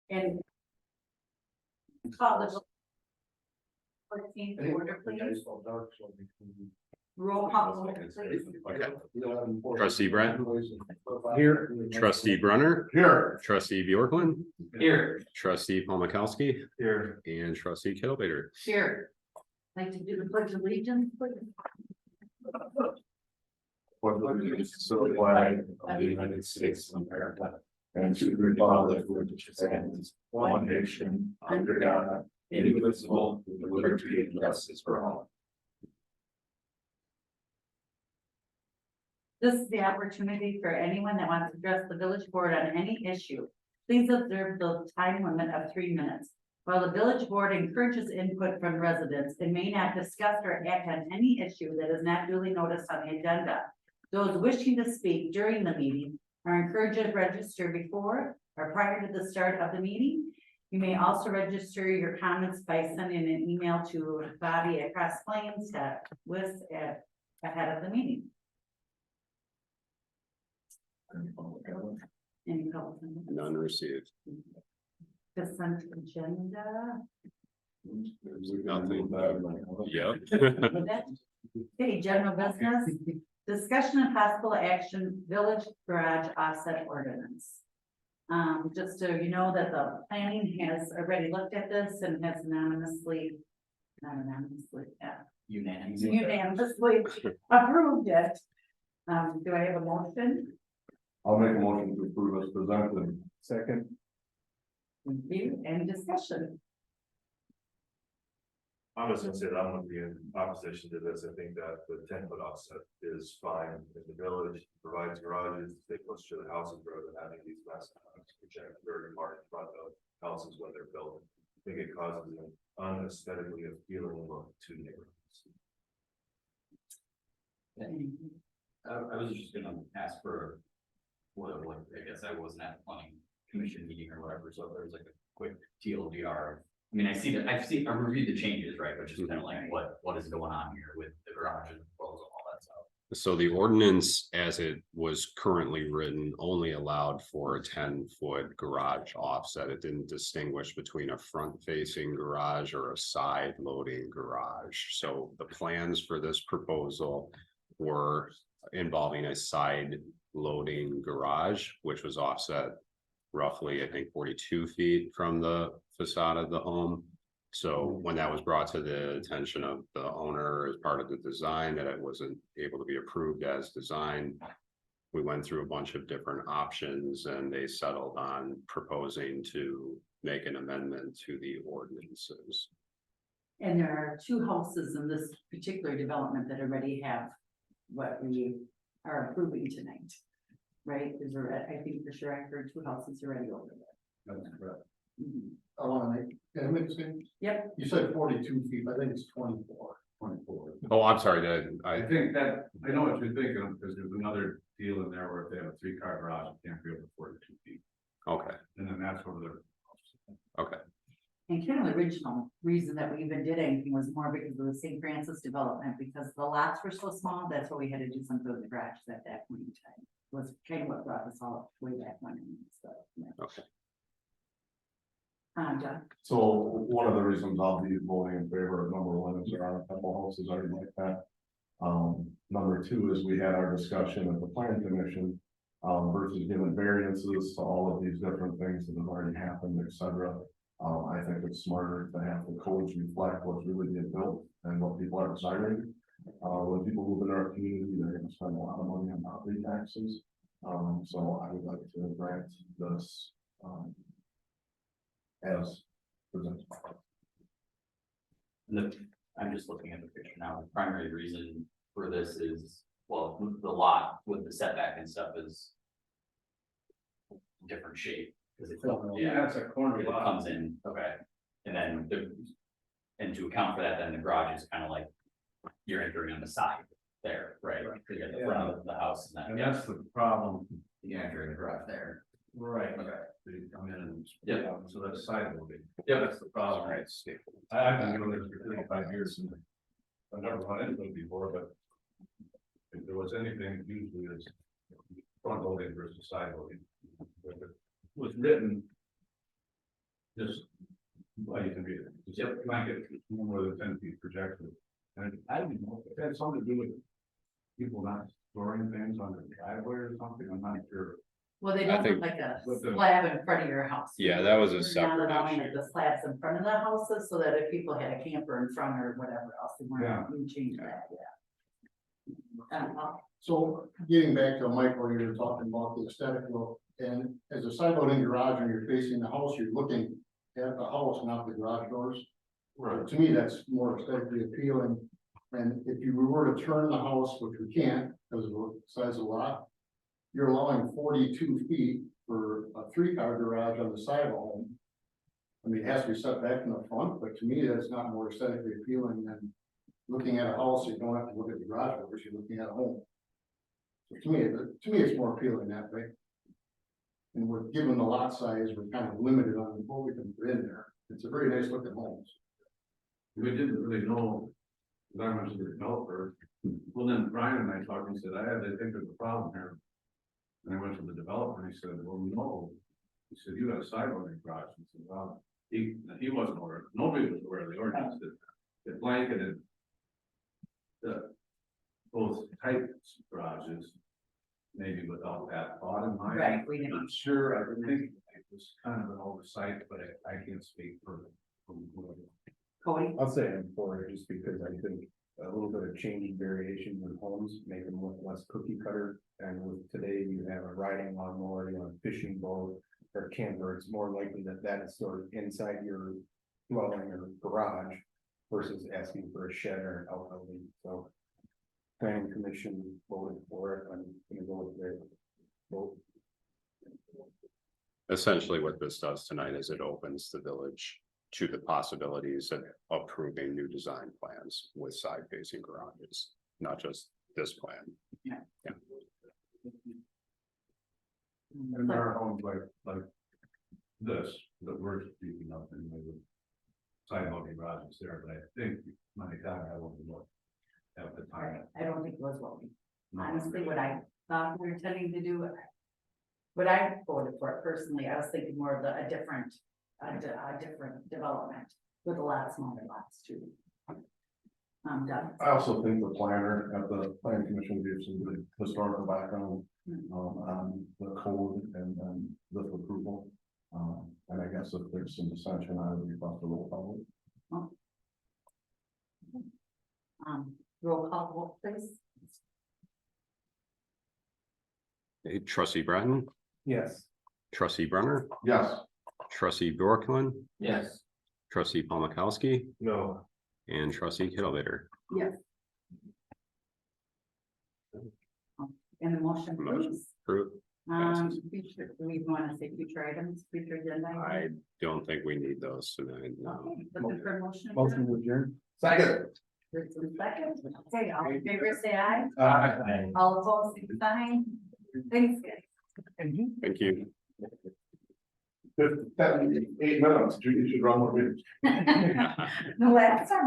And call the 14th order, please. Roll call, please. Trustee Brett, Here. trustee Brunner, Here. trustee Bjorklund, Here. trustee Paul Mikowski, Here. and trustee Kilbater. Here. Like to do the pledge of allegiance, please. To the flag of the United States of America and to the republic which stands one nation under God, indivisible, with liberty and justice for all. This is the opportunity for anyone that wants to address the village board on any issue. Please observe the time limit of 3 minutes. While the village board encourages input from residents, it may not discuss or act on any issue that is not duly noticed on the agenda. Those wishing to speak during the meeting are encouraged to register before or prior to the start of the meeting. You may also register your comments by sending an email to Bobby@CrossPlains.with ahead of the meeting. Any public comment? None received. Consent agenda. Nothing. Yep. Okay, general business, discussion and possible action, village garage offset ordinance. Just so you know that the planning has already looked at this and has unanimously unanimously approved it. Do I have a motion? I'll make a motion to approve as presented. Second. Thank you. Any discussion? I was gonna say that I'm gonna be in opposition to this. I think that the 10-foot offset is fine. If the village provides garages, they push to the houses rather than having these massive houses project very far in front of houses when they're built. I think it causes an unaesthetically appealing look to neighborhoods. I was just gonna ask for what, I guess I wasn't at the planning commission meeting or whatever, so if there was like a quick TLDR. I mean, I've reviewed the changes, right, but just kind of like what is going on here with the garage and proposal, all that stuff. So the ordinance as it was currently written only allowed for a 10-foot garage offset. It didn't distinguish between a front facing garage or a side loading garage. So the plans for this proposal were involving a side loading garage, which was offset roughly, I think, 42 feet from the facade of the home. So when that was brought to the attention of the owner as part of the design, that it wasn't able to be approved as designed, we went through a bunch of different options and they settled on proposing to make an amendment to the ordinances. And there are 2 houses in this particular development that already have what we are approving tonight. Right, there's I think for sure I heard 2 houses already over there. That's correct. Mhm. I want to make a mixing. Yep, You said 42 feet, I think it's 24. 24. Oh, I'm sorry, I think that, I know what you're thinking of, because there's another deal in there where if they have a 3-car garage, it can't be over 42 feet, okay, and then that's where they're. okay. and kind of the original reason that we even did anything was more because of the St. Francis development, because the lots were so small, that's why we had to do something with the garage at that point in time. Was kind of what brought us all way back when and stuff. Yeah. Okay. John, So one of the reasons I'll be voting in favor of number 1 is there are a couple houses already like that. Number 2 is we had our discussion at the planning commission versus giving variances to all of these different things that have already happened, etc. I think it's smarter to have the codes reflect what's really being built and what people are desiring. When people move in our community, they're going to spend a lot of money on property taxes. So I would like to grant this as presented. I'm just looking at the picture now. The primary reason for this is, well, the lot with the setback and stuff is different shape. Because That's a corner it lot. comes in, okay, and then and to account for that, then the garage is kind of like you're entering on the side there, right? You got the front of the house And that's the problem. you're entering the garage there. Right. Okay. So you come in and. Yeah. So that's side loading. Yeah. That's the problem. Right. I've been doing this for 35 years and I've never run into it before, but if there was anything, usually it's front loading versus side loading. But it was written Just, well, you can be, just, you might get no more than 10 feet projection. And I don't know, if it had something to do with people not storing things on their driveway or something, I'm not sure. Well, they I don't think- look like a But the- slab in front of your house. Yeah, that was a We're not separate allowing, issue. like, the slabs in front of the houses, so that if people had a camper in front or whatever else, they Yeah. weren't, we change that, yeah. So getting back to Michael, you were talking about the aesthetic look, and as a side loading garage and you're facing the house, you're looking at the house, not the garage doors. Right. To me, that's more aesthetically appealing, and if you were to turn the house, which we can't, because of the size of the lot, you're allowing 42 feet for a 3-car garage on the side of the home. I mean, it has to be set back from the front, but to me, that's not more aesthetically appealing than looking at a house. You don't have to look at the garage doors, you're looking at a home. So to me, it's more appealing that way. And we're given the lot size, we're kind of limited on what we can put in there. It's a very nice looking home. We didn't really know that much of the developer. Well, then Brian and I talked, and he said, I think there's a problem here. And I went to the developer and he said, well, no. He said, you got a side loading garage. He said, well, he wasn't aware, nobody was aware of the ordinance that it blanketed both types of garages, maybe without that thought in mind. Right, we I'm didn't, not sure, I think it was kind of an oversight, but I can't speak for. Cody, I'll say I'm for it just because I think a little bit of changing variation with homes, make them look less cookie cutter. And with today, you have a riding lawnmower, you know, a fishing boat or camper, it's more likely that that is sort of inside your dwelling or garage versus asking for a shed or an outbuilding. So planning commission voted for it. I'm gonna go with their vote. Essentially, what this does tonight is it opens the village to the possibilities of approving new design plans with side facing garages, not just this plan. And there are homes like this, that we're speaking of, and the side loading garages there, but I think my God, I won't look at the time. I don't think it was what we, honestly, what I thought we were intending to do. What I voted for personally, I was thinking more of a different development with a lot smaller lots too. Done. I also think the planner at the planning commission gave some good historical background on the code and this approval. And I guess if there's some dissension, I would request a roll call. Roll call, vote, please. Hey, Trustee Bratton, Yes. trustee Brunner, Yes. trustee Borkman, Yes. trustee Palmakowski, No. and trustee Kittlevader. Yes. And the motion, Motion. please. Approved. Future, do we want to say future items, future agenda? I items? don't think we need those tonight, no. Okay, looking for a motion. Motion to adjourn. Second. First and second. Okay, all in favor, say aye. Aye. All opposed, say sign. Thanks, guys. Thank you. 8 minutes, you should run more meetings. The last time.